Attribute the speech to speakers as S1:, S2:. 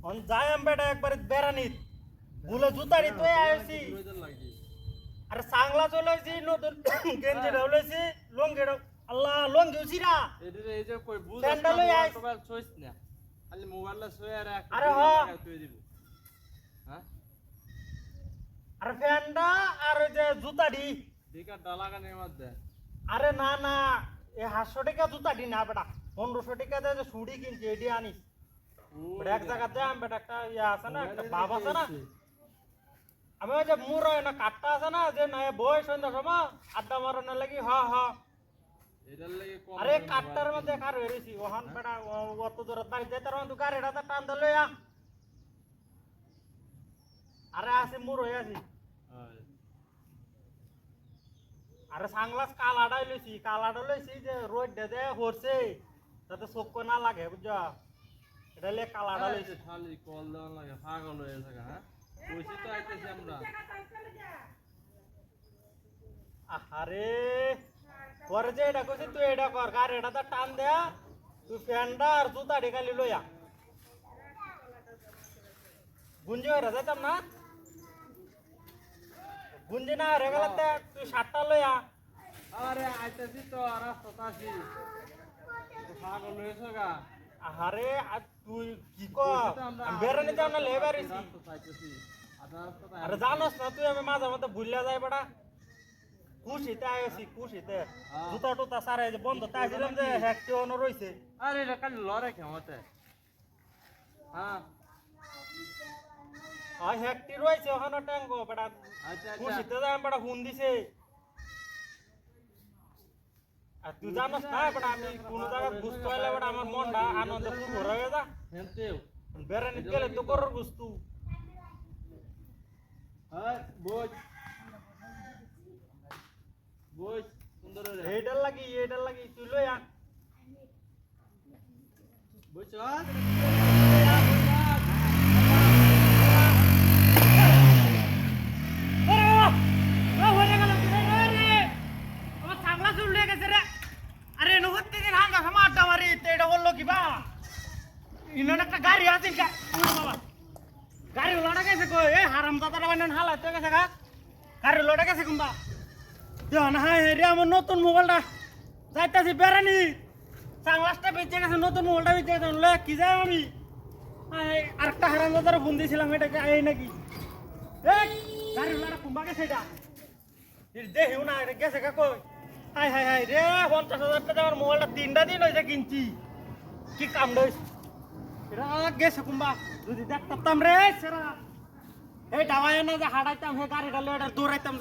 S1: On যাই আম বেটা একবারে বেড়ানিত ভুলে জুতারি তো আইছি আরে সাংলা চলেছি নতুন গেঞ্জি ঢাউলেছি লঙ্গি আল্লাহ লঙ্গি উছিরা
S2: এদিকে এই যে কই বুঝ
S1: স্যান্ডেল লই আইছ
S2: মোবাইল চয়েস না খালি মোবাইলটা ছুঁয়ে আর একটা
S1: আরে হ্যাঁ।
S2: লাগাই তুই দিব হ্যাঁ
S1: আরে ফ্যানটা আর ওই যে জুতাডি
S2: দিকা ডালাগানের মধ্যে
S1: আরে না না এ 500 টাকা জুতাডি না বেটা 1500 টাকা দিয়ে যে সুড়ি কিনছি এডি আনিস বেটা এক জায়গাতে আম বেটা একটা ইয়া আছে না একটা বাপ আছে না আমি ওই যে মুর না কাটটা আছে না যে না বই সন্ধ্যা সময় আড্ডা মারানোর লাগি হ হ
S2: এটার লাগি কম
S1: আরে কাটটার মধ্যে কার হইছি ওহান বেটা অত দূর বাড়ি যাই তার মধ্যে গাড়িটা টান দিলে আরে আসি মুর হয়ে আছি আরে সাংলাস কালাডাই লইছি কালাডা লইছি যে রোড দে হরছে যাতে চোখ না লাগে বুঝছো এটা লে কালাডা লইছি
S2: খালি কল দেওয়ার লাগে পাগল হয়ে থাকে হ্যাঁ কইছি তো আইতেছি আমরা
S1: আরে পরে যে এটা কইছি তুই এটা কর কার এটা তো টান দেয়া তুই ফ্যানটা আর জুতা ঢেকালি লইয়া গুঞ্জি হয়ে যাইতাম না গুঞ্জি না হয়ে গেলে তুই 7টা লইয়া
S2: আরে আইতেছি তো রাস্তা আছি পাগল হয়েছে গা
S1: আরে আর তুই কি কর বেরোনি যাও না লেবারিছি আরে জানোস না তুই আমি মাঝে মধ্যে ভুলিয়া যাই বেটা খুশিতে আইছি খুশিতে জুতা টুতা সারাই যে বন্ধ তাই ছিলাম যে হ্যাকটি অন রইছে
S2: আরে এটা খালি লড়াই কেমতে হ্যাঁ
S1: আর হ্যাকটি রইছে ওখানে ট্যাঙ্গো বেটা
S2: আচ্ছা
S1: খুশিতে যাই বেটা ফোন দিছে আর তুই জানোস না বেটা আমি কোন জায়গায় বুঝতে পারলে বেটা আমার মনটা আনন্দে পুরো হয়ে যা
S2: হেনতেও
S1: বেড়ানি গেলে তো করার বুঝতু
S2: হ্যাঁ বই বই সুন্দর রে
S1: এইটার লাগি তুই লইয়া
S2: বুঝছ
S1: একটা গাড়ি আছে গাড়ি লোটা গেছে কই এ হারাম দাদাটা বানান হালাতে গেছে গা গাড়ি লোটা গেছে কুম্বা দেন হাই রে আমার নতুন মোবাইলটা যাইতাছি বেরানি সাংলাসটা বেঁচে গেছে নতুন মোবাইলটা বেঁচে গেছে লে কি যাই আমি আরেকটা হারাম দাদার ফোন দিয়েছিলাম এটাকে এই নাকি এই গাড়ি লোটা কুম্বা গেছে এটা দেখিও না এটা গেছে গা কই হাই হাই হাই রে 50,000 টাকা আমার মোবাইলটা 3টা দিন হয়েছে কিনছি কি কাম দইস এটা গেছে কুম্বা যদি দেখতাম রে সেরা এই ডাবায় না যে হাঁটাইতাম হে গাড়িটা লয়ে দৌড়াইতাম